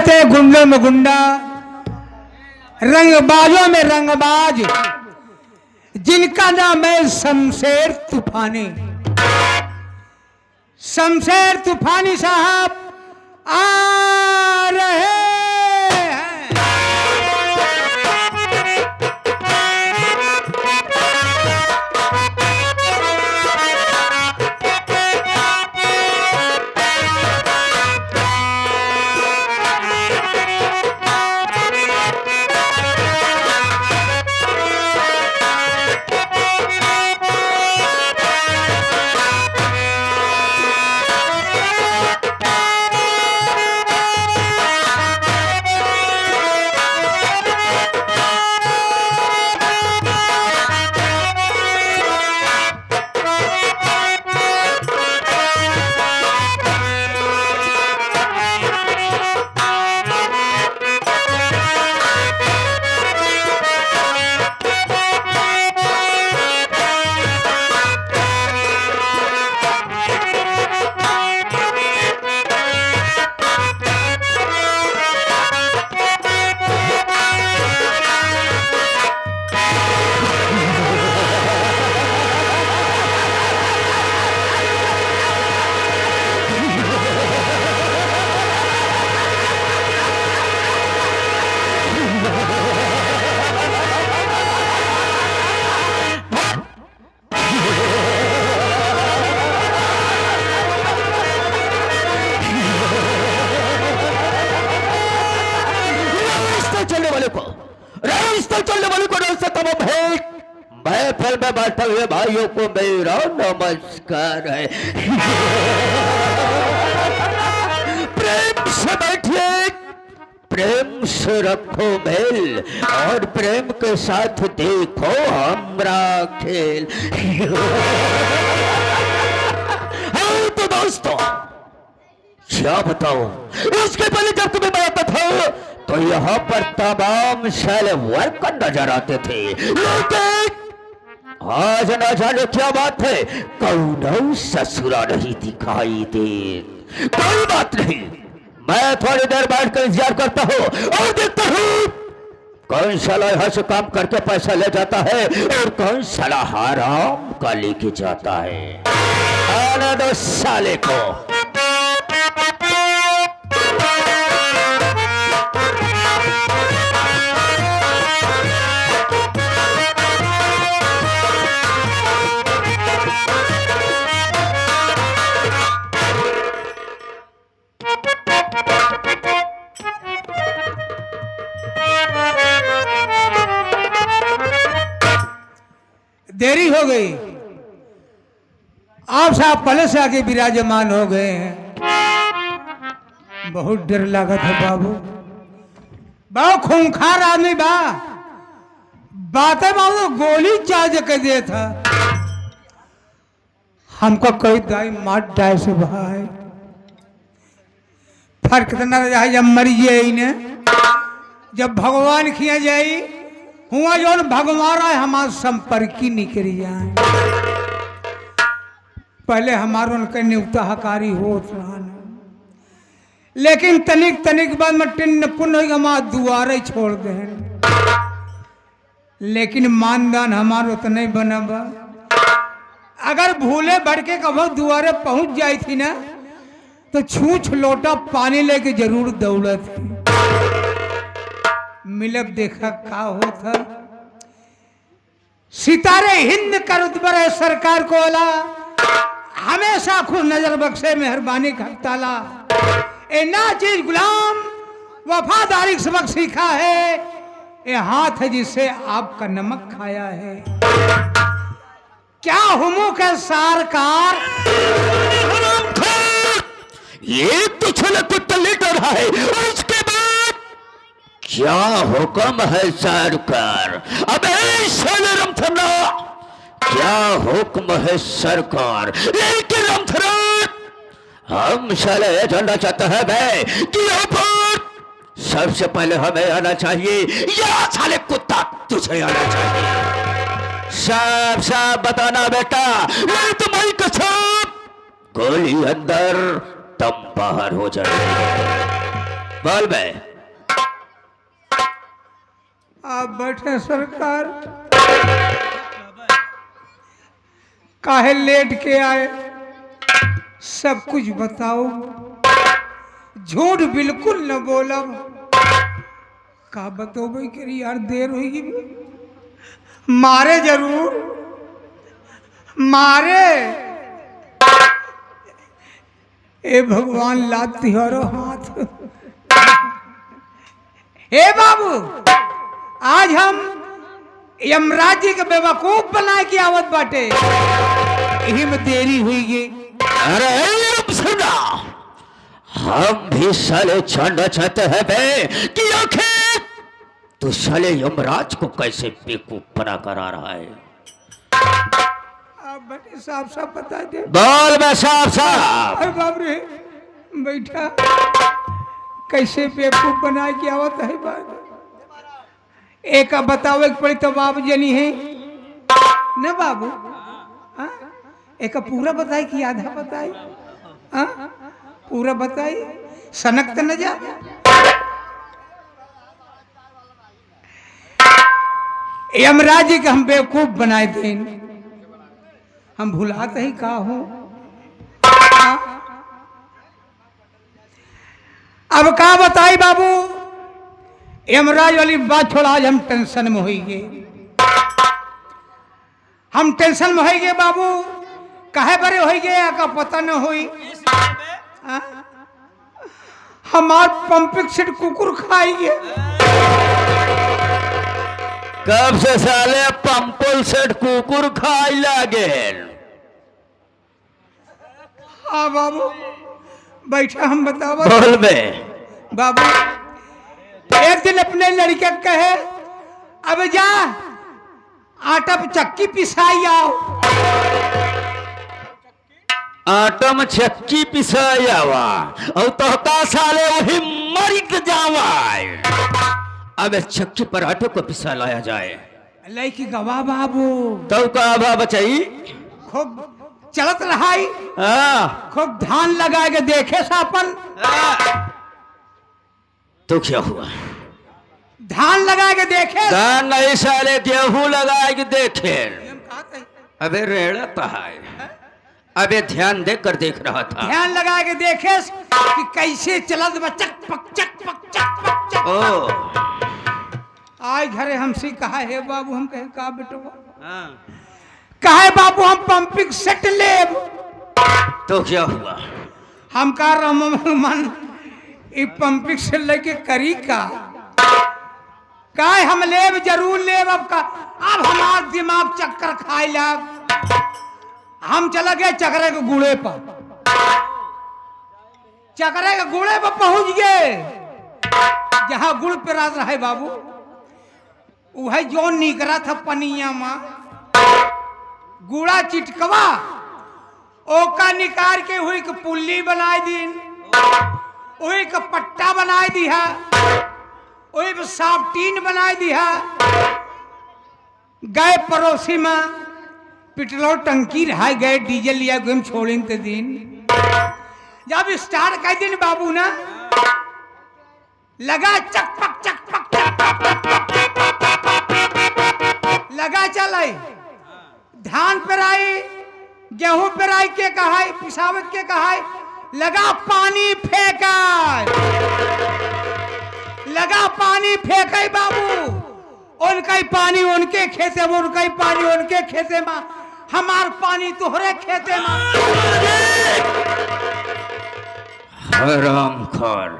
रहते गुंडों में गुंडा, रंगबाजों में रंगबाज, जिनका नाम है शमशेर तूफानी। शमशेर तूफानी साहब आ रहे हैं। महफिल में बैठे हुए भाइयों को मेरा नमस्कार है। प्रेम से बैठिए, प्रेम से रखो मेल और प्रेम के साथ देखो हमारा खेल। हाँ तो दोस्तों क्या बताओ, इसके पहले जब तुम्हें मैं आता था तो यहाँ पर तमाम शैल वर्क नजर आते थे, लेकिन आज न जाने क्या बात है, कौन ससुरा नहीं दिखाई दे। कोई बात नहीं, मैं थोड़ी देर बैठ कर इंतजार करता हूँ और देखता हूँ कौन साला यहाँ से काम करके पैसा ले जाता है और कौन साला हराम का लेके जाता है। आने दो साले को। देरी हो गई, आप साहब पहले से आके विराजमान हो गए हैं। बहुत डर लगा था बाबू, बहुत खूंखार आदमी बा, बातें बाबू गोली चार्ज कर दिया था। हमको कोई दाई मार डाय से भाई फर्क तो न रहा जब मरिए इन्हें, जब भगवान खिया जाई हुआ जो भगवान है हमारा संपर्क ही निकल जाए। पहले हमारो उनके न्यूता हकारी होत रहा, लेकिन तनिक तनिक बाद में टिन्न पुण्य हमारा दुआरे छोड़ दे, लेकिन मानदान हमारो तो नहीं बना बा। अगर भूले भड़के कब दुआरे पहुंच जाई थी ना तो छूछ लोटा पानी लेके जरूर दौड़त थी। मिलब देखा का होता, सितारे हिंद कर उद्बर है सरकार को ओला, हमेशा खुद नजर बख्शे मेहरबानी का ताला। ए ना चीज गुलाम वफादारी सबक सीखा है, ये हाथ है जिससे आपका नमक खाया है। क्या हुमू के सरकार, ये तो छल कुत्ता लेट रहा है, उसके बाद क्या हुक्म है सरकार? अबे साले रमथना, क्या हुक्म है सरकार? लेकिन रमथना हम साले जानना चाहते हैं भाई कि यहाँ पर सबसे पहले हमें आना चाहिए या साले कुत्ता तुझे आना चाहिए? साफ साफ बताना बेटा, नहीं तुम्हारी कसम गोली अंदर दम बाहर हो जाएगी। बोल बे। आप बैठे सरकार, काहे लेट के आए, सब कुछ बताओ, झूठ बिल्कुल न बोलब। का बतोबे करी यार, देर होगी, मारे जरूर मारे। ए भगवान लाती हरो हाथ। हे बाबू, आज हम यमराज जी के बेवकूफ बना के आवत बाटे, यही में देरी हुई गे। अरे सुना, हम भी साले जानना चाहते हैं बे कि आखिर तू साले यमराज को कैसे बेवकूफ बना कर आ रहा है। आप बटे साफ साफ बता दे। बोल बे साफ साफ। अरे बाप रे, बैठा कैसे बेवकूफ बना के आवत है बात। एक बतावे के पड़ी तो बाबू जनी है न बाबू। हाँ? एक पूरा बताई कि आधा बताई? हाँ? पूरा बताई, सनक तो न जा। यमराज जी के हम बेवकूफ बनाए थे, हम भुलाते ही का हो। हाँ? अब का बताई बाबू, यमराज वाली बात छोड़ा, आज हम टेंशन में हो गए। हम टेंशन में हो गए बाबू, काहे बरे हो गए का पता न हुई। हमार पंपिंग सेट कुकुर खाई गए। कब से साले पंपल सेट कुकुर खाई लागे। हाँ बाबू, बैठा हम बतावा। बोल बे। बाबू, एक दिन अपने लड़के कहे, अब जा आटा पे चक्की पिसाई आओ। आटा में चक्की पिसाई आवा और तोहता साले वही मरिक जावा। अब चक्की पर आटे को पिसा लाया जाए। लड़की गवा बाबू, तो का आभा बचाई खूब चलत रहाई, खूब धान लगा के देखे सापन। तो क्या हुआ? धान लगा के देखे, धान नहीं साले गेहूं लगा के देखे। अबे रेड़ा है, अबे ध्यान देकर देख रहा था। ध्यान लगा के देखे कि कैसे चलत बा, चक पक चक पक चक पक चक। ओ आज घरे हमसे कहा है बाबू, हम कहे का बेटवा, कहा बाबू हम पंपिंग सेट लेब। तो क्या हुआ? हम का रमन पंपिंग सेट लेके करी का हम लेब, जरूर लेब। अब हमार दिमाग चक्कर खाए लग। हम चले गए चकरे के गुड़े पर, चकरे के गुड़े पर पहुंच गए, जहां गुड़ पे रात रहे बाबू। वह जो निकरा था पनिया माँ, गुड़ा चिटकवा ओका निकाल के हुई के पुल्ली बनाए दिन, वही का पट्टा बनाए दिया, वही पे साफ्टीन बनाए दिया। गए पड़ोसी में पेट्रोल टंकी रहा, गए डीजल लिया, गए छोड़े ते दिन। जब स्टार्ट कर दिन बाबू ना, लगा चकपक चकपक लगा चले। धान पर आई, गेहूं पर आई, के कहा पिसावत के कहा, लगा पानी फेंका, लगा पानी फेंके बाबू। उनका ही पानी उनके खेते में, उनका ही पानी उनके खेते में, हमार पानी तुहरे खेते में। हरामखोर,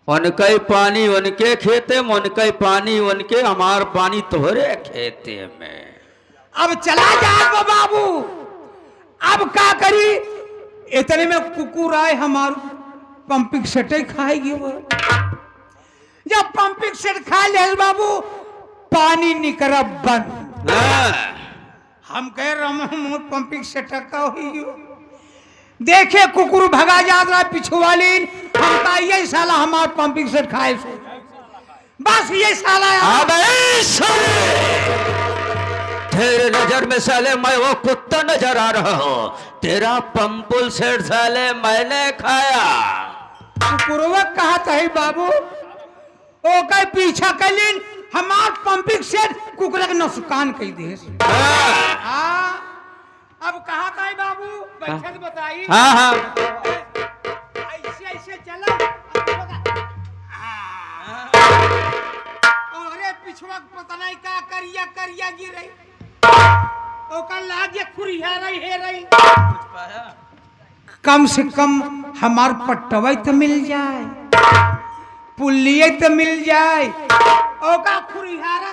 उनका ही पानी उनके खेते में, उनका ही पानी उनके, हमार पानी तोहरे खेते में। अब चला जाए बाबू, अब क्या करी। इतने में कुकुर आए, हमार पंपिंग सेट खाएगी वो। जब पंपिंग सेट खा ले बाबू, पानी निकला बंद। हम कह रहे पंपिंग सेट का हुई। देखे कुकुर भगा जा रहा पिछुआली, हम का ये साला हमार पंपिंग सेट खाए से, बस ये साला। तेरे नजर में साले मैं वो कुत्ता नजर आ रहा हूँ। तेरा पंपुल सेट साले मैंने खाया। पूर्वक कहा था बाबू ओकर पीछा कैलिन हमार पंपिंग सेट कुकरा के नुकसान कई दे। हाँ अब कहा था बाबू बैठक बताई। हाँ हाँ ऐसे ऐसे चला अरे पिछवा पता नहीं का करिया करिया गिरे ओकर लागे खुरिया रही है रही कम से कम हमार पट्टवा तो मिल जाए पुलिये तो मिल जाए ओका खुरिहारा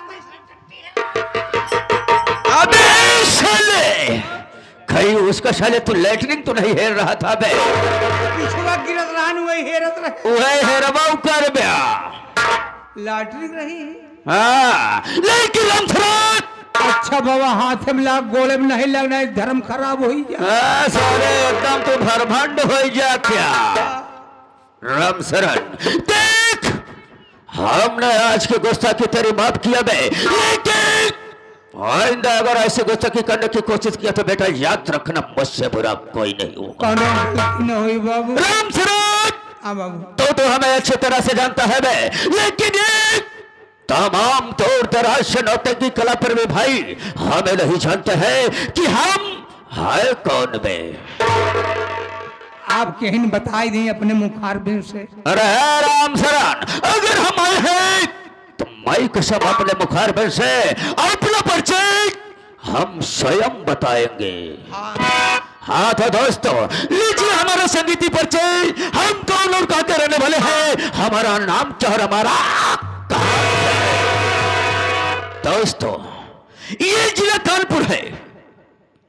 अबे साले कहीं उसका साले तू लेटरिंग तो नहीं हेर रहा था बे पिछवा गिरत रहन वही हेरत रहे वही हेरबाऊ कर बे लैटरिन रही। हाँ लेकिन रामसरन अच्छा बाबा हाथ में लाग गोले में नहीं लगना धर्म खराब हो हाँ साले एकदम तो भरभंड हो जा क्या रामसरन देख हमने आज के गुस्ताखी तेरी माफ किया बे लेकिन आइंदा अगर ऐसे गुस्ताखी करने की कोशिश किया तो बेटा याद रखना मुझसे बुरा कोई नहीं होगा। न हुई बाबू रामसरन बाबू तो हमें अच्छी तरह से जानता है बे लेकिन ये तमाम तौर तराज से नौटंकी कला पर भी भाई हमें नहीं जानते हैं कि हम है कौन बे। आप कहीं बताई दी अपने मुखारबिन से। अरे रामसरन अगर हम आए हैं तो मैं कसम अपने मुखारबिन से अपना परिचय हम स्वयं बताएंगे। हाँ तो दोस्तों लीजिए हमारा संगीती परिचय हम कौन और कहाँ के रहने वाले हैं हमारा नाम चौर हमारा दोस्तों ये जिला कानपुर है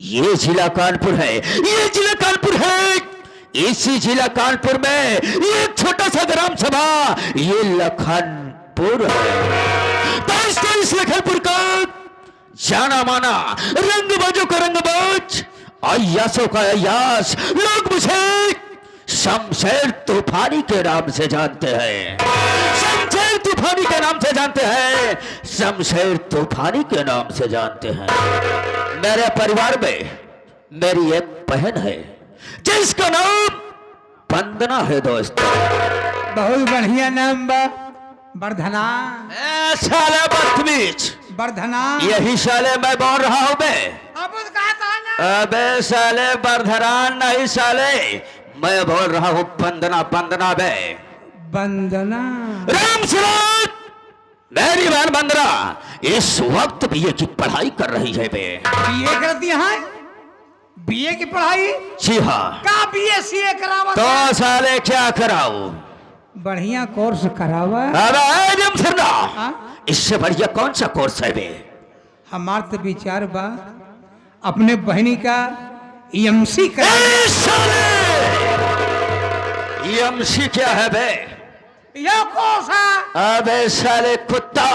ये जिला कानपुर है ये जिला कानपुर है इसी जिला कानपुर में एक छोटा सा ग्राम सभा ये लखनपुर है दोस्तों इस लखनपुर का जाना माना रंगबाजों का रंगबाज अय्यासों का अय्यास लोग मुझे शमशेर तूफानी के नाम से जानते हैं शमशेर तूफानी के नाम से जानते हैं शमशेर तूफानी के नाम से जानते हैं। मेरे परिवार में मेरी एक बहन है जिसका नाम वंदना है दोस्तों। बहुत बढ़िया नाम बा वर्धना साले बदतमीज वर्धना यही साले मैं बोल रहा हूँ बे अब कहा था ना अबे साले वर्धना नहीं साले मैं बोल रहा हूँ वंदना वंदना बे वंदना रामसरन मेरी बहन वंदना इस वक्त बीए की पढ़ाई कर रही है बे बीए करती है बीए की पढ़ाई जी हाँ का बीए सीए करावा तो साले क्या कराओ बढ़िया कोर्स करावा अबे रामसरन हाँ? इससे बढ़िया कौन सा कोर्स है बे हमार तो विचार बा अपने बहनी का एमसी करा एमसी क्या है बे ये कोर्स है अबे साले कुत्ता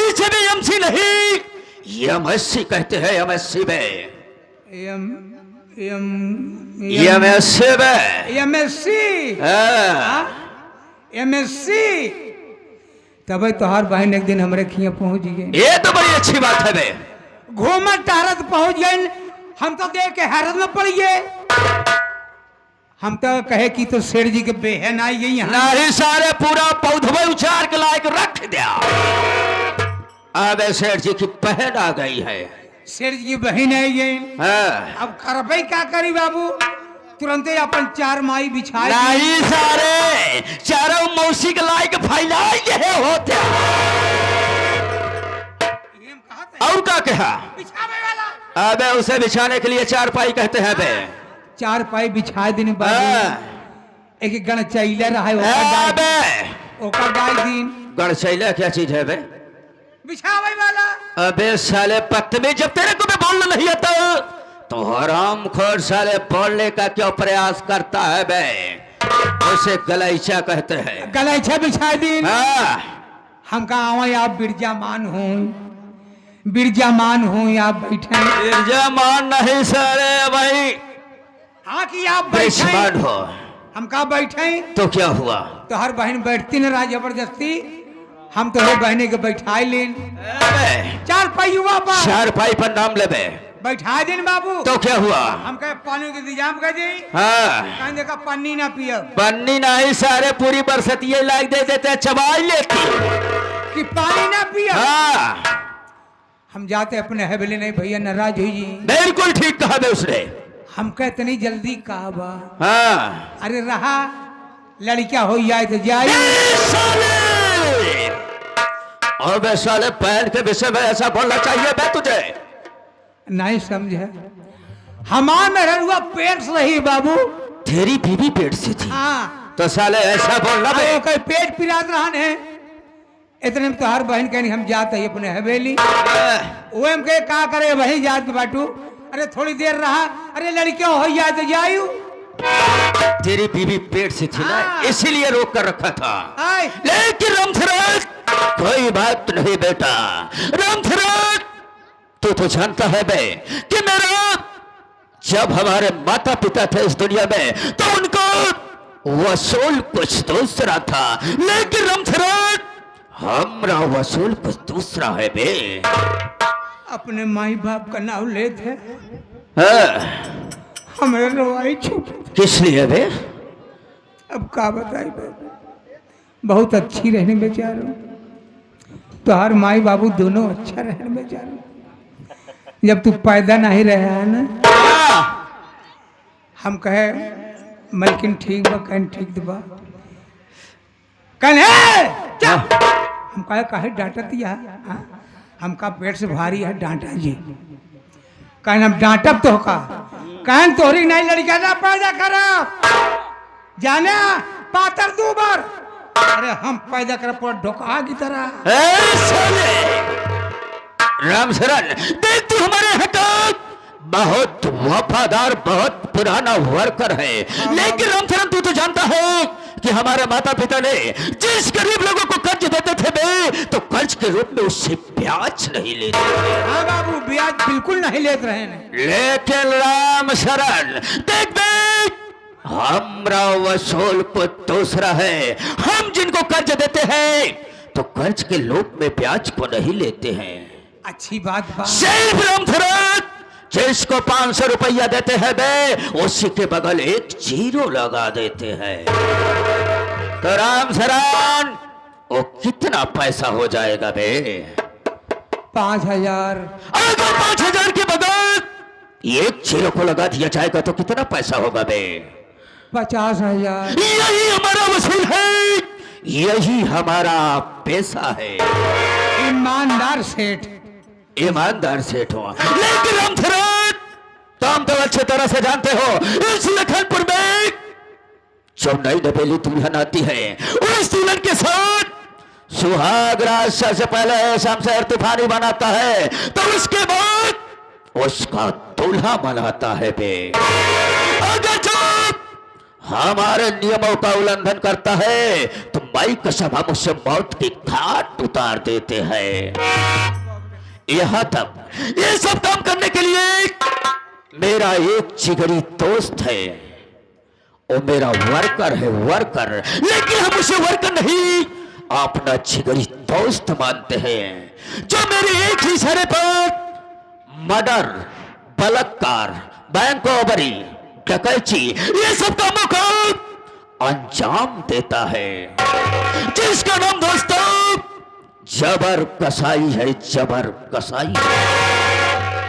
इसे भी एमसी नहीं एमएससी कहते हैं एमएससी बे एम एम एमएससी बे एमएससी हाँ। एमएससी तब तोहार बहन एक दिन हमरे खिया पहुंच गए ये तो बड़ी अच्छी बात है बे घूमत टहरत पहुंच गए हम तो देख के हैरत में पड़ गए हम तो कहे कि तो शेर जी के बहन आई गई यहाँ नहीं सारे पूरा पौधवे उछार के लायक रख दिया अबे शेर जी की बहन आ गई है शेर जी की बहन आई गई हाँ। अब करबे क्या करी बाबू तुरंत अपन चार माई बिछाई नहीं सारे चारों मौसी के लायक फैलाए है होते और क्या कहा बिछावे वाला अबे उसे बिछाने के लिए चारपाई कहते हैं बे चार पाई बिछा दिन बाद एक गण चैला रहा अबे ओकर डाल दिन गणशैला क्या चीज है बे बिछावे वाला अबे साले पत्ते जब तेरे को मैं बोलना नहीं आता तो हराम खोर साले बोलने का क्यों प्रयास करता है बे उसे गलैचा कहते हैं गलैचा बिछा दिन हाँ। हम कहा आप बिरजामान हूँ आप बैठे बिरजामान नहीं सारे भाई हाँ कि आप बिरजामान बैठे हो हम कहा बैठे तो क्या हुआ तो हर बहन बैठती न रहा जबरदस्ती हम तो बहने के बैठाई लेन अबे चार पाई हुआ चार पाई पर नाम ले बे बैठा दिन बाबू। तो क्या हुआ? हम कहे पानी के इंतजाम कर दी। हाँ, कहीं देखा पन्नी ना पियो पन्नी नहीं, सारे पूरी बरसतिये लाग दे देते, चबाई लेती कि पानी ना पियो। हाँ, हम जाते अपने हवेली, नहीं भैया नाराज हुई जी। बिल्कुल ठीक कहा बे उसने। हम कहे इतनी जल्दी कहा बा। हाँ, अरे रहा लड़किया हो जाए तो जाए। और साले पैर के विषय में ऐसा बोलना चाहिए बे तुझे? नहीं समझे, हमार में रहुआ पेट से रही बाबू। तेरी बीवी पेट से थी? हाँ। तो साले ऐसा बोलना बे। कहीं पेट पिरात रहा है। इतने में तो हर बहन कहनी हम जाते ही अपने हवेली। वो हम कहे का करे वही जात बाटू। अरे थोड़ी देर रहा, अरे लड़कियों हो जाए तो जायू। तेरी बीवी पेट से थी ना, इसीलिए रोक कर रखा था। लेकिन रामथराज कोई बात नहीं बेटा। रामथराज तू तो जानता है बे कि मेरा जब हमारे माता पिता थे इस दुनिया में तो उनको वसूल कुछ दूसरा था, लेकिन रामथराज हमरा वसूल कुछ दूसरा है बे। अपने माई बाप का नाम ले थे। हमारे रवाई छूट। किस लिए बे? अब का बताई बे, बहुत अच्छी रहने बेचारो। तो हर माई बाबू दोनों अच्छा रहने बेचारो। जब तू पैदा नहीं रहा है ना, हम कहे मलकिन ठीक बा, कहन ठीक दबा कहन हम कहे डांटत या हमका पेट से भारी है डांटा जी। कहन हम डांटब तो का, कहन तोहरी नहीं लड़कियां ना पैदा करा जाने पातर दू बार। अरे हम पैदा कर पर ढोका की तरह। रामशरण देख, तू हमारे हटक बहुत वफादार, बहुत पुराना वर्कर है, लेकिन रामशरण तू तो जानता है कि हमारे माता पिता ने जिस गरीब लोगों को कर्ज देते थे बे, तो कर्ज के रूप में उससे ब्याज नहीं लेते थे। हाँ बाबू, ब्याज बिल्कुल नहीं लेते रहे ने। लेकिन रामशरण देख देख, हमरा वसूल को दूसरा है। हम जिनको कर्ज देते हैं तो कर्ज के लोभ में ब्याज को नहीं लेते हैं। अच्छी बात बा। सिर्फ रामशरण जिसको 500 रुपया देते हैं बे, उसी के बगल एक जीरो लगा देते हैं। तो रामशरण वो कितना पैसा हो जाएगा बे? 5000। अगर 5000 के बगल एक जीरो को लगा दिया जाएगा तो कितना पैसा होगा बे? 50,000। यही हमारा वसूल है, यही हमारा पैसा है। ईमानदार सेठ। ईमानदार सेठ हो। लेकिन रामशरण तुम तो अच्छे तरह से जानते हो इस लखनपुर में जो नई नवेली दुल्हन आती है, उस दुल्हन के साथ सुहाग रात से पहले शमशेर तूफानी बनाता है, तो उसके बाद उसका दूल्हा बनाता है बे। अगर जो हमारे नियमों का उल्लंघन करता है तो माई कसम हम उससे मौत की घाट उतार देते हैं। यहां तक ये सब काम करने के लिए मेरा एक जिगरी दोस्त है, वो मेरा वर्कर है, वर्कर। लेकिन हम उसे वर्कर नहीं, अपना जिगरी दोस्त मानते हैं, जो मेरे एक ही इशारे पर मर्डर, बलात्कार, बैंक रॉबरी, डकैती, ये सब कामों का अंजाम देता है, जिसका नाम दोस्तों जबर कसाई है, जबर कसाई।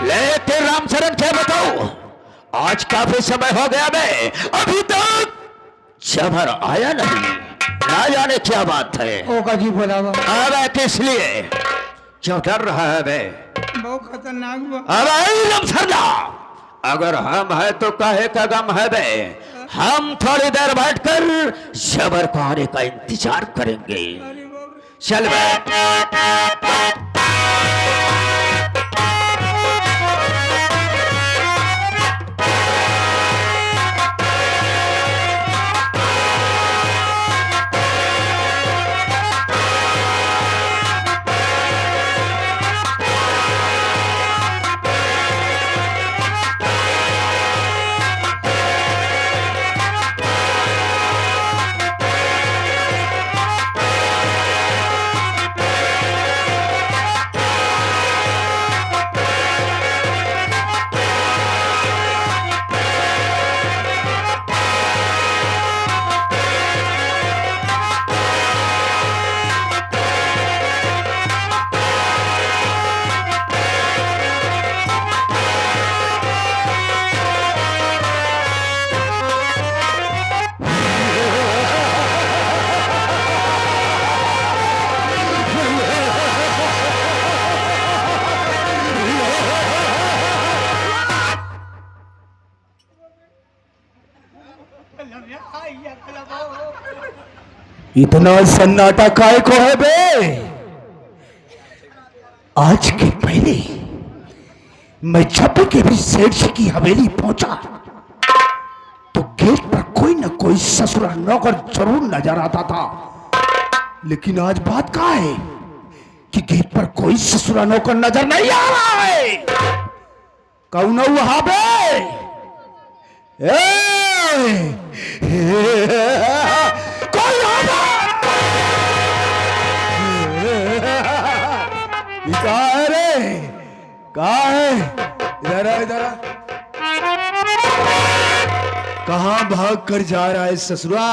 लेकिन रामशरण क्या बताओ, आज काफी समय हो गया बे, अभी तक जबर आया नहीं, ना जाने क्या बात है। ओका जी बोला बा। अबे किस लिए, क्यों डर रहा है बे? बहुत खतरनाक बा। अबे रामशरण, अगर हम है तो काहे का गम है बे? हम थोड़ी देर बैठकर जबर को आने का इंतजार करेंगे। चल बे। इतना सन्नाटा काय को है बे? आज के पहले मैं जब के भी सेठ जी की हवेली पहुंचा तो गेट पर कोई न कोई ससुरा नौकर जरूर नजर आता था, लेकिन आज बात कहाँ है कि गेट पर कोई ससुरा नौकर नजर नहीं आ रहा है। कौन है वहां पे? कोई कहा है रे? कहा है? इधर आ, इधर आ। कहां भाग कर जा रहा है ससुरा?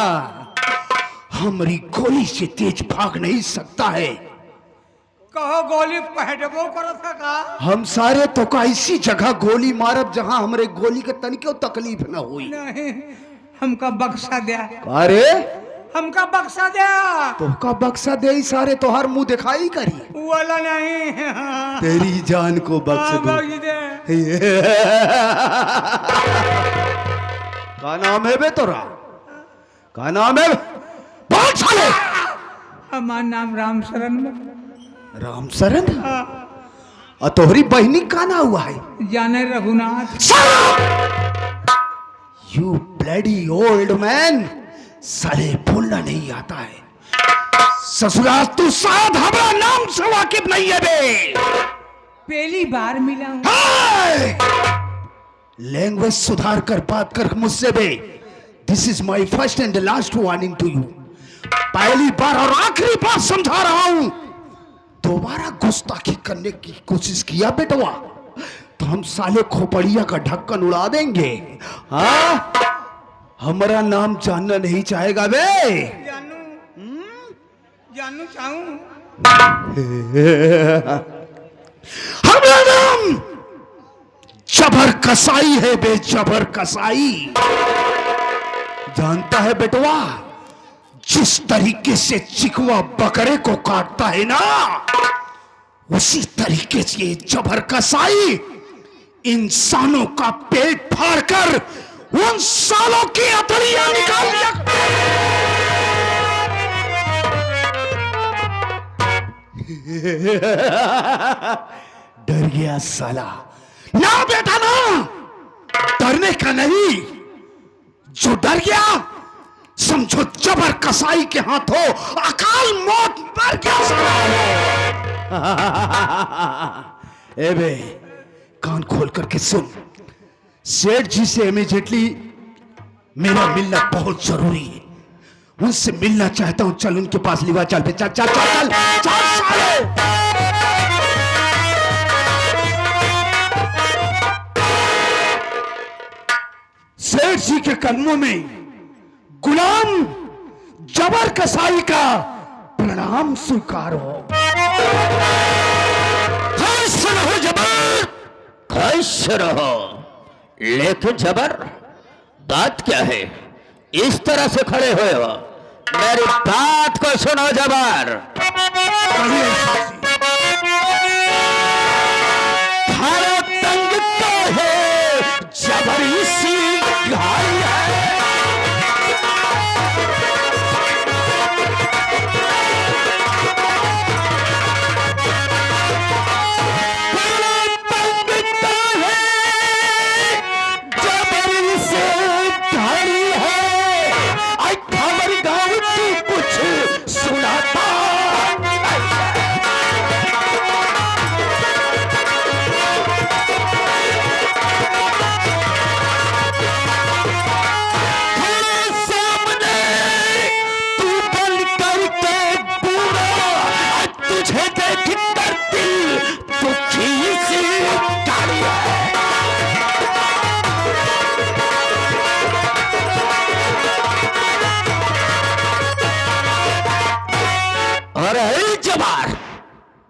हमारी गोली से तेज भाग नहीं सकता है। कहो गोली पहटबो करो था का? हम सारे तो का इसी जगह गोली मारब जहां हमरे गोली के तनिको तकलीफ न हुई। नहीं, हमका बक्सा दिया। अरे हमका बक्सा दिया। तो का बक्सा दे सारे तो हर मुंह दिखाई करी। वाला नहीं। तेरी जान को बख्श दो। का नाम है बे तोरा? का नाम है? बहुत साले। हमारा नाम राम शरण। राम शरण? और तोहरी बहनी का ना हुआ है? जाने Raghunath. You bloody old man, साले बोलना नहीं आता है। ससुराल तू शायद हमारा नाम से वाकिफ नहीं है बे। पहली बार मिला हूं। लैंग्वेज सुधार कर बात कर मुझसे बे। This is my first and last warning to you. पहली बार और आखिरी बार समझा रहा हूं, दोबारा गुस्ताखी करने की कोशिश किया बेटवा तो हम साले खोपड़िया का ढक्कन उड़ा देंगे। हाँ, हमारा नाम जानना नहीं चाहेगा बे? जानू चाहूं। हमारा नाम जबर कसाई है बे, जबर कसाई। जानता है बेटवा, जिस तरीके से चिकवा बकरे को काटता है ना, उसी तरीके से ये जबर कसाई इंसानों का पेट फाड़कर उन सालों की अतड़ियां निकाल दिया। डर गया साला। ना बेटा ना, डरने का नहीं। जो डर गया समझो जबर कसाई के हाथों अकाल मौत मर गया साला। ए बे, कान खोल करके सुन। सेठ जी से इमीडिएटली मेरा मिलना बहुत जरूरी है। उनसे मिलना चाहता हूं। चल उनके पास लिवा। चल चल चल चल चल साले। सेठ जी के कदमों में गुलाम जबर कसाई का प्रणाम स्वीकार हो। कैसे रहो जबर, कैसे रहो। लेकिन जबर, बात क्या है? इस तरह से खड़े हुए हो? मेरी बात को सुनो जबर। थारा तंग तो है, जबर इसी घाई है।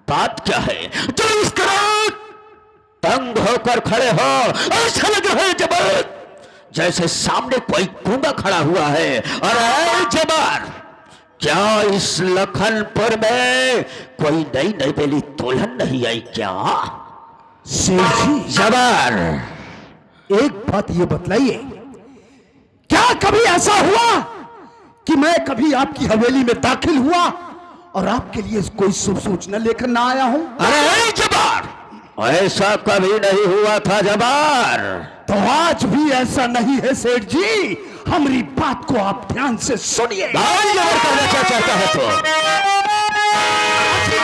बात क्या है जो इस तरह तंग होकर खड़े हो? ऐसा लग रहा है जबर जैसे सामने कोई गूंगा खड़ा हुआ है। और जबर, क्या इस लखनपुर में कोई नई नवेली दुल्हन नहीं आई क्या? जबर, एक बात ये बतलाइए, क्या कभी ऐसा हुआ कि मैं कभी आपकी हवेली में दाखिल हुआ और आपके लिए कोई शुभ सूचना लेकर ना आया हूं? अरे जबार, ऐसा कभी नहीं हुआ था जबार। तो आज भी ऐसा नहीं है सेठ जी। हमारी बात को आप ध्यान से सुनिए। भाई जबर करना क्या चाहता है तो?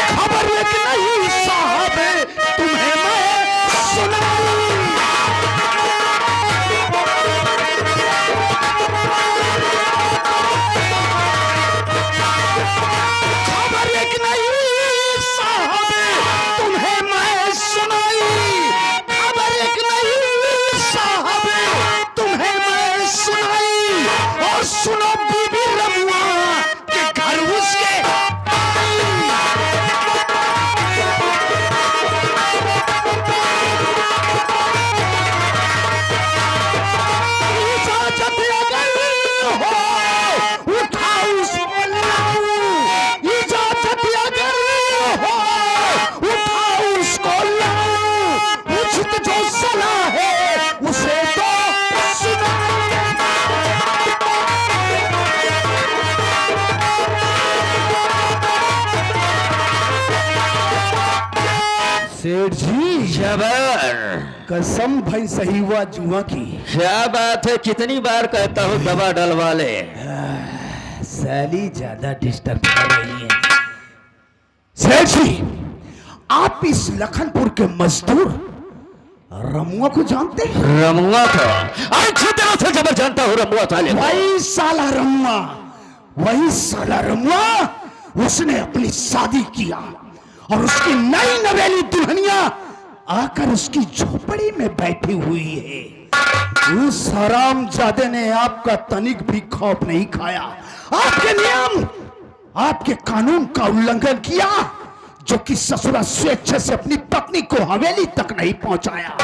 खबर है कि नहीं साहब, तुम्हें मैं सुनाऊं। खबर है कि नहीं साहब, तुम्हें मैं सुनाई। खबर है कि नहीं साहब, तुम्हें मैं सुनाई। और सुनो बीबी रमुआ के घर उसके सेठ जी। जबर, कसम भाई सही हुआ जुआ की। क्या बात है, कितनी बार कहता हूँ दवा डलवा ले। सैली ज्यादा डिस्टर्ब कर रही है। सेठ जी, आप इस लखनपुर के मजदूर रमुआ को जानते हैं? रमुआ को अच्छी तरह से जबर जानता हूँ। रमुआ साले को। वही साला रमुआ, वही साला रमुआ, उसने अपनी शादी किया और उसकी नई नवेली दुल्हनिया आकर उसकी झोपड़ी में बैठी हुई है। उस हरामजादे ने आपका तनिक भी खौफ नहीं खाया, आपके नियम, आपके कानून का उल्लंघन किया, जो कि ससुरा स्वेच्छा से अपनी पत्नी को हवेली तक नहीं पहुंचाया।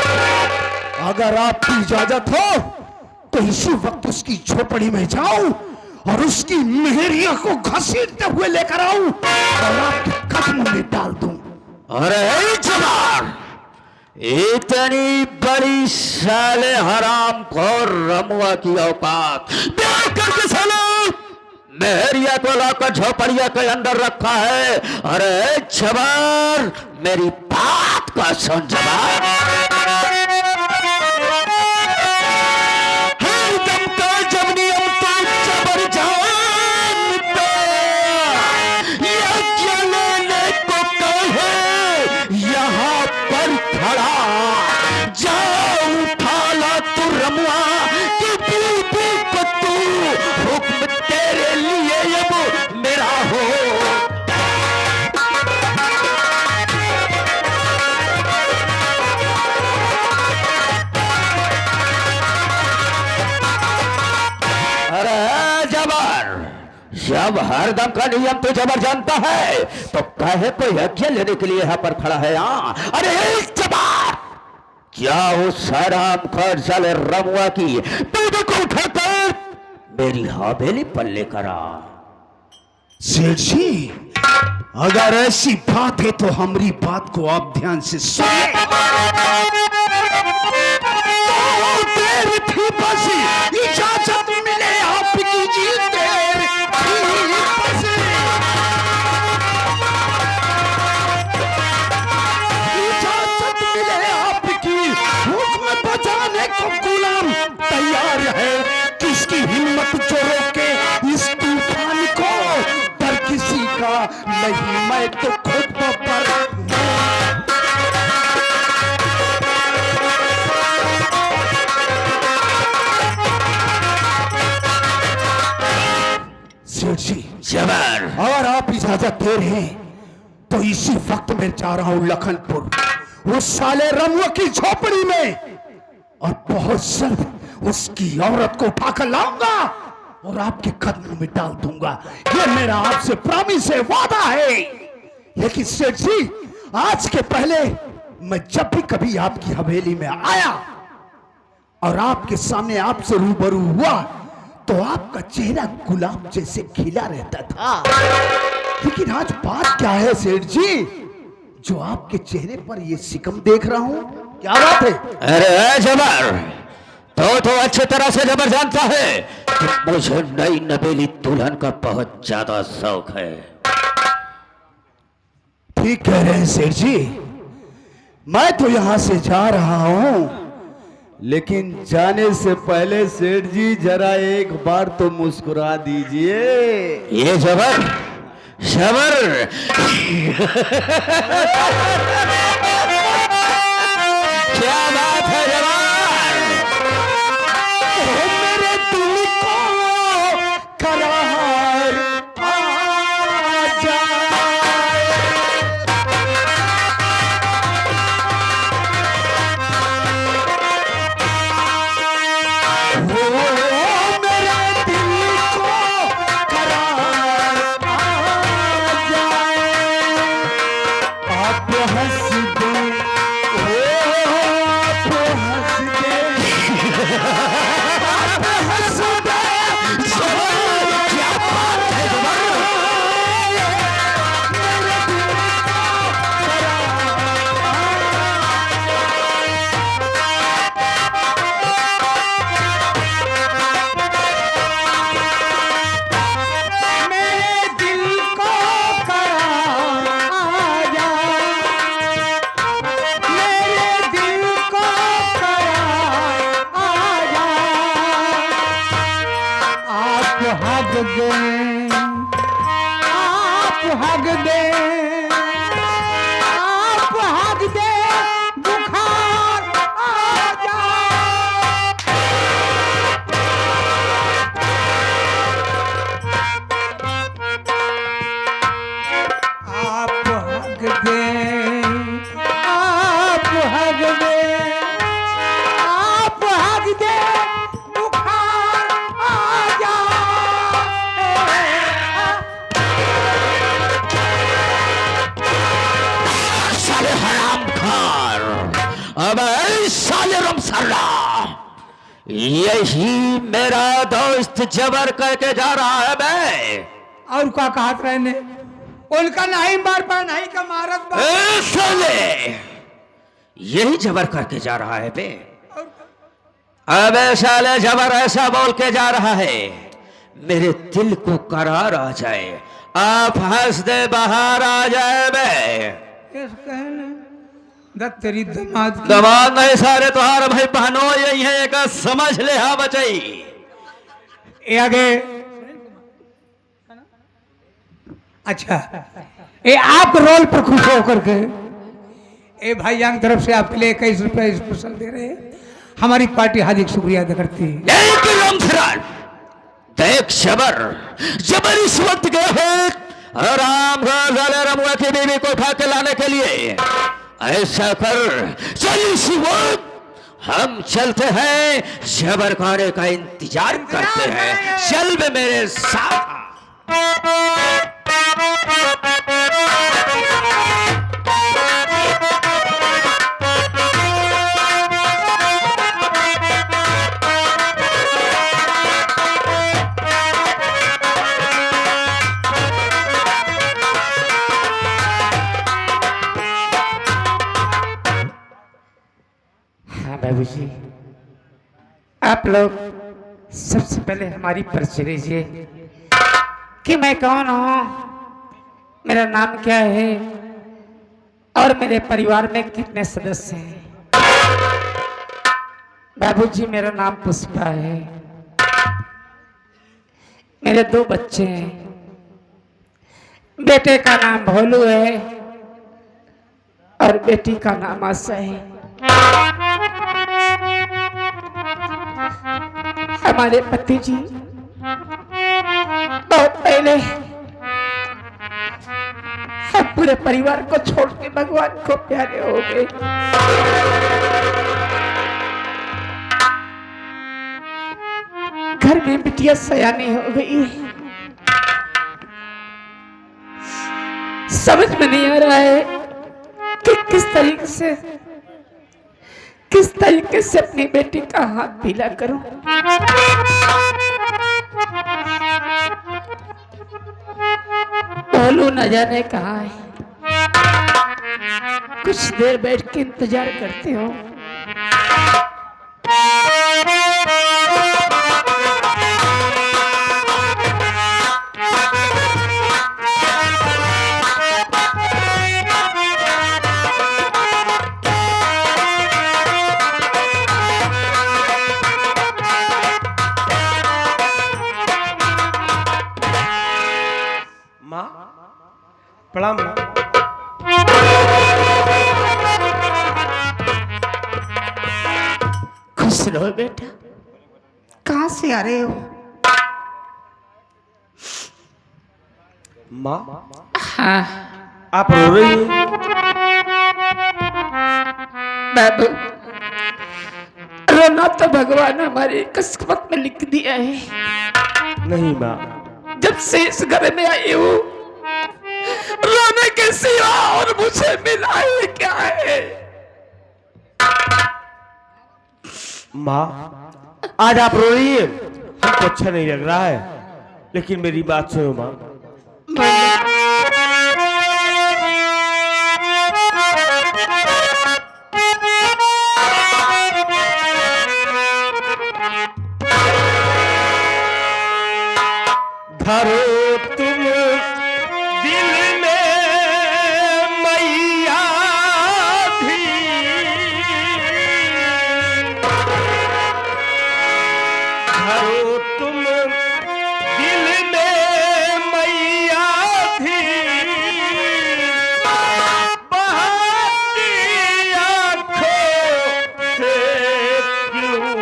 अगर आपकी इजाजत हो तो इसी वक्त उसकी झोपड़ी में जाऊं और उसकी मेहरिया को घसीटते हुए लेकर आऊं और आपके कदमों में डाल दूं। अरे जबार, इतनी बड़ी साले हराम खोर रमुआ की औकात देख करके साले मेहरिया को लाकर झोपड़िया के अंदर रखा है। अरे जबार, मेरी बात का सुन जबार। हरदम का जब नियम तो जबर जानता, ये क्या लेने को कहे यहाँ पर खड़ा। जाओ उठा ला तू रमुआ की बीबी को, तू हुक्म तेरे लिए अब मेरा हो। अरे जबर, जब हरदम का नियम तो जबर जानता है तो कहे कोई यज्ञ लेने के लिए यहाँ पर खड़ा है। अरे जबर, क्या उस हराम खोर साले रमुआ की बीबी को उठाकर मेरी हवेली पर लेकर आ। सेठ जी, अगर ऐसी बात है तो हमारी बात को आप ध्यान से सुनिए। तो देर थी बस, इजाजत मिले आपकी जी, देर थी बस। इजाजत मिले आपकी, हुक्म बजाने को गुलाम तैयार है। किसकी हिम्मत जो रोके इस तूफान को, डर किसी का नहीं, मैं तो खुद पर। सेठ जी, जबर, अगर आप इजाजत दे रहे हैं तो इसी वक्त मैं जा रहा हूं लखनपुर, उस साले रमुआ की झोपड़ी में, और बहुत जल्द उसकी औरत को उठाकर लाऊंगा और आपके कदमों में डाल दूंगा। ये मेरा आपसे प्रॉमिस है, वादा है। लेकिन सेठ जी, आज के पहले मैं जब भी कभी आपकी हवेली में आया और आपके सामने आपसे रूबरू हुआ तो आपका चेहरा गुलाब जैसे खिला रहता था। लेकिन आज बात क्या है सेठ जी, जो आपके चेहरे पर ये सिकम देख रहा हूं, क्या बात है? अरे जबर, तो अच्छी तरह से जबर जानता है कि मुझे नई नवेली दुल्हन का बहुत ज्यादा शौक है। ठीक कह रहे हैं सेठ जी, मैं तो यहां से जा रहा हूं, लेकिन जाने से पहले सेठ जी जरा एक बार तो मुस्कुरा दीजिए। ये जबर जबर क्या बात है जवान। मेरे दिल को करार आ जाए, वो मेरे दिल को करार आ जाए। आप हंस दो, आप हंस दे, आप हंस दे। क्या बात है जबर। मेरे दिल को करार आ जाए, मेरे दिल को करार आ जाए। आप हग दें, आप हग दें, आप हग दें, बुखार आ जाए। आप हग दें, आप हग दें, आप हग दें, बुखार आ जाए। साले हराम खार, अब साले रमसल्ला, यही मेरा दोस्त जबर करके जा रहा है। मैं और क्या कहत रहने, उनका नहीं मार पा, नहीं का मारत बा। साले यही जबर करके जा रहा है बे। अबे साले जबर ऐसा बोल के जा रहा है मेरे दिल को करार आ जाए, आप हंस दे बाहर आ जाए बे। कैसे कहने, दत्त तेरी दमाद की। दमाद नहीं सारे तुहार भाई बहनों यही है, एक समझ ले हा बचाई। ये आगे, अच्छा ये आप रोल पर खुश होकर के ए भाई की तरफ से आपके लिए 21 रुपए स्पेशल दे रहे हैं। हमारी पार्टी हार्दिक शुक्रिया अदा करती है। देख रमसरान, देख जबर, जबर इस वक्त गए हैं राम रमुआ की बीवी को उठा के लाने के लिए। ऐसा कर चल इसी वक्त हम चलते हैं, जबर खाने का इंतजार करते हैं। चल बे मेरे साथ। हाँ बाबू जी, आप लोग सबसे पहले हमारी परिचय लीजिए कि मैं कौन हूँ, मेरा नाम क्या है और मेरे परिवार में कितने सदस्य हैं। बाबू जी, मेरा नाम पुष्पा है, मेरे 2 बच्चे हैं। बेटे का नाम भोलू है और बेटी का नाम आशा है। हमारे पति जी बहुत पहले हम पूरे परिवार को छोड़ के भगवान को प्यारे हो गए। घर में बिटिया सयानी हो गई, समझ में नहीं आ रहा है कि किस तरीके से अपनी बेटी का हाथ पीला करूं। बोलू न जाने कहाँ है, कुछ देर बैठ के इंतजार करते हो। प्रणाम। खुश रहो बेटा। कहाँ से आ रहे हो? माँ हाँ आप रो रही हैं? बाबू, रोना तो भगवान हमारी किस्मत में लिख दिया है। नहीं माँ, जब से इस घर में आई हूँ, रोने के सिवा और मुझे मिला है क्या है? माँ आज आप रो रही हैं, हमको अच्छा नहीं लग रहा है, लेकिन मेरी बात सुनो माँ। धरो तुम दिल में मैया धीर, धरो तुम दिल में मैया धीर, बहाती आँखों से क्यों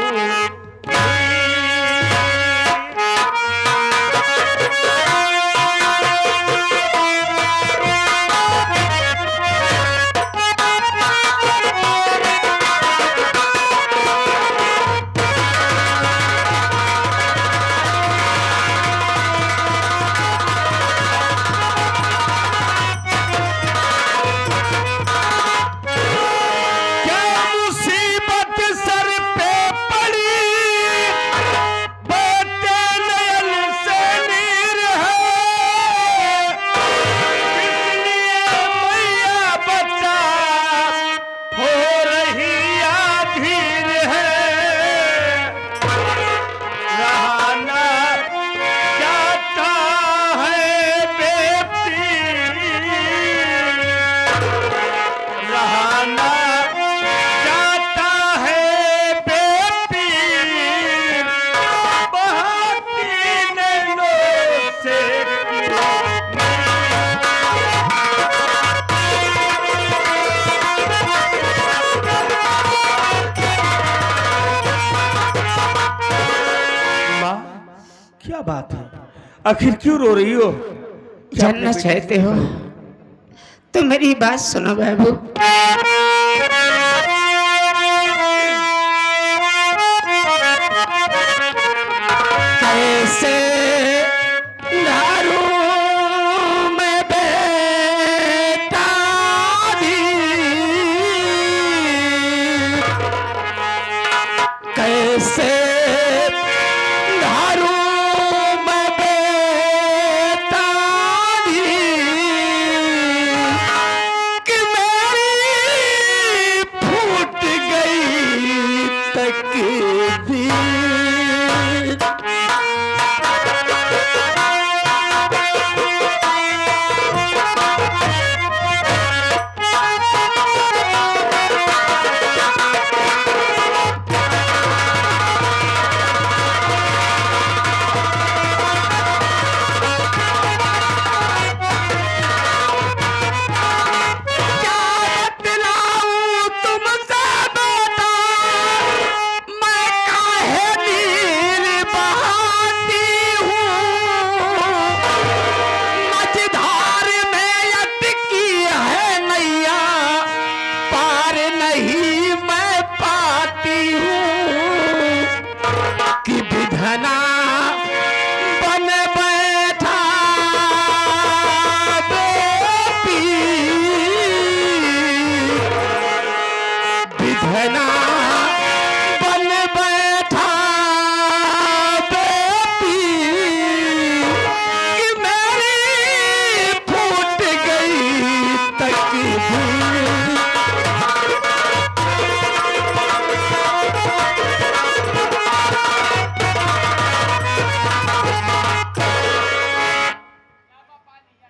क्या बात है? आखिर क्यों रो रही हो? जानना चाहते हो तो मेरी बात सुनो बाबू। कैसे दारू में बेटा भी, कैसे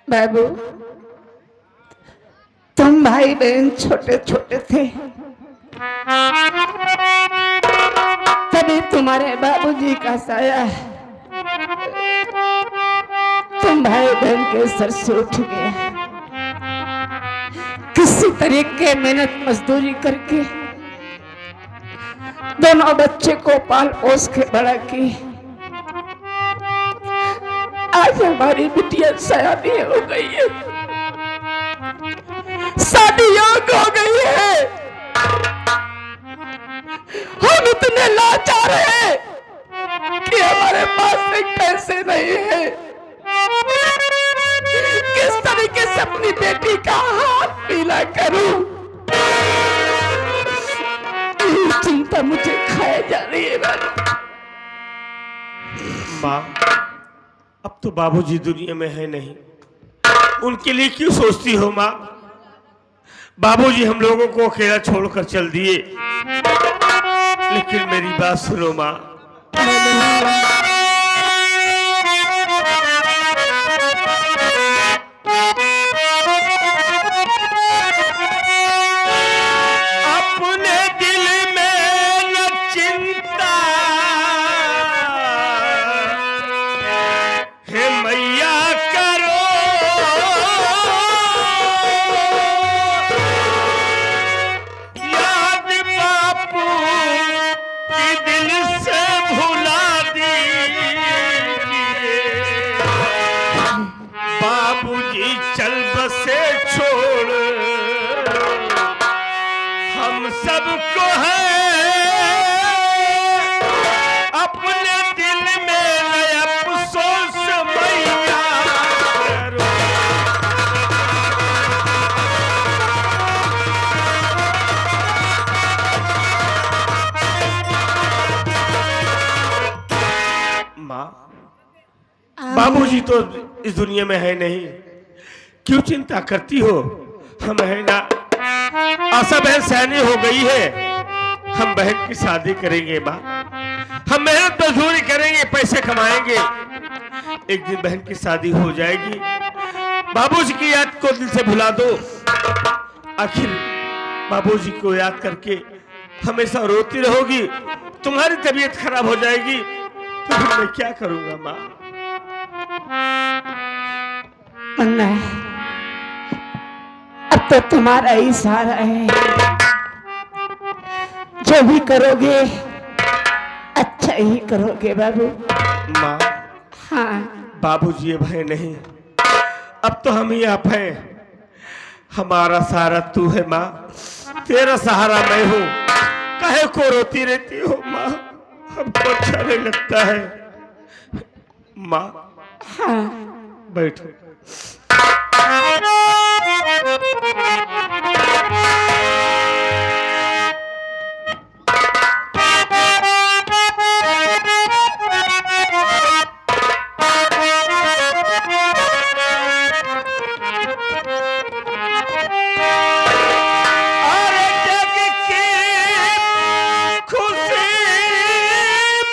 बाबू, तुम भाई बहन छोटे छोटे थे तभी तुम्हारे बाबूजी का साया तुम भाई बहन के सर से उठ गया। किसी तरीके मेहनत मजदूरी करके दोनों बच्चे को पाल पोस के बड़ा की। आज हमारी बिटिया सयानी हो गई है, शादी योग हो गई है। हम इतने लाचार हैं कि हमारे पास एक पैसे नहीं है। किस तरीके से अपनी बेटी का हाथ पीला करूं, चिंता मुझे खाए जा रही है। माँ, अब तो बाबूजी दुनिया में है नहीं, उनके लिए क्यों सोचती हो माँ? बाबूजी हम लोगों को अकेला छोड़कर चल दिए, लेकिन मेरी बात सुनो माँ। अपने दिल में न चिंता है मैया करो, याद बापू की दिल से भुला दीजिए। बाबूजी चल बसे छोड़ हम सबको है, अपने दिल में नया अफसोस मैया करो। माँ, बाबूजी तो इस दुनिया में है नहीं, क्यों चिंता करती हो? हम है ना। आशा बहन सयानी हो गई है, हम बहन की शादी करेंगे माँ। हम मेहनत मजदूरी करेंगे, पैसे कमाएंगे, एक दिन बहन की शादी हो जाएगी। बाबूजी की याद को दिल से भुला दो। आखिर बाबूजी को याद करके हमेशा रोती रहोगी, तुम्हारी तबीयत खराब हो जाएगी, तो फिर मैं क्या करूंगा माँ? मन्ना, अब तो तुम्हारा ही सहारा है। जो भी करोगे अच्छा ही करोगे बाबू। माँ, हाँ, बाबूजी अब है नहीं, अब तो हम ही आप हैं। हमारा सहारा तू है माँ, तेरा सहारा मैं हूँ। काहे को रोती रहती हो माँ? हमको अच्छा नहीं लगता है माँ। हाँ, बैठो। अरे जग की खुशी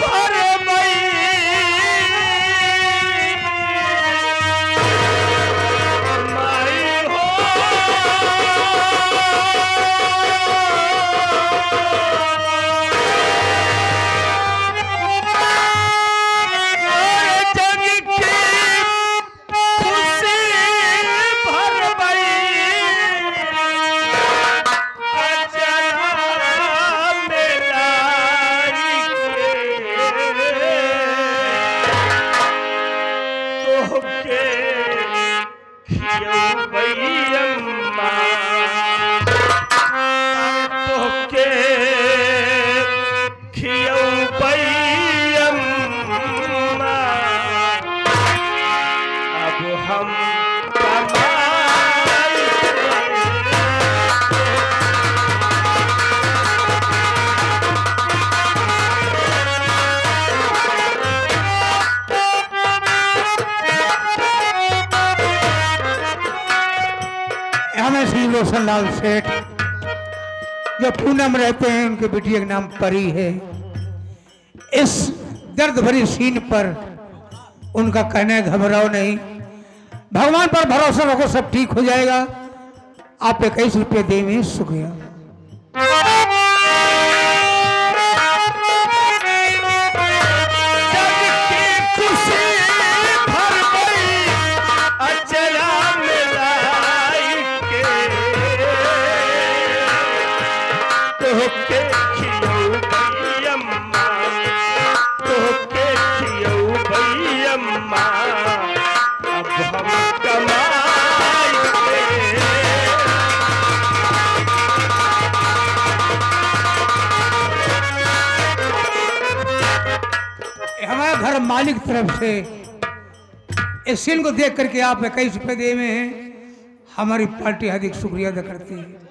भर गई, माई हो। अरे जग की खुशी भर गई, अचला मिलाई के तोहके खियौबई अम्मा, तोहके खियौबई अम्मा। अब हम कमाई हमें श्री रोशन लाल सेठ जो पूना में रहते हैं, उनके बेटी का नाम परी है। इस दर्द भरी सीन पर उनका कहना है घबराओ नहीं, भगवान पर भरोसा रखो, सब ठीक हो जाएगा। आप 21 रुपये देंगे, शुक्रिया। जग की खुशी भर गई, अचला मिलाई के मालिक तरफ से इस सीन को देख करके आप 21 रुपये दिए में हैं। हमारी पार्टी हार्दिक शुक्रिया अदा करती है।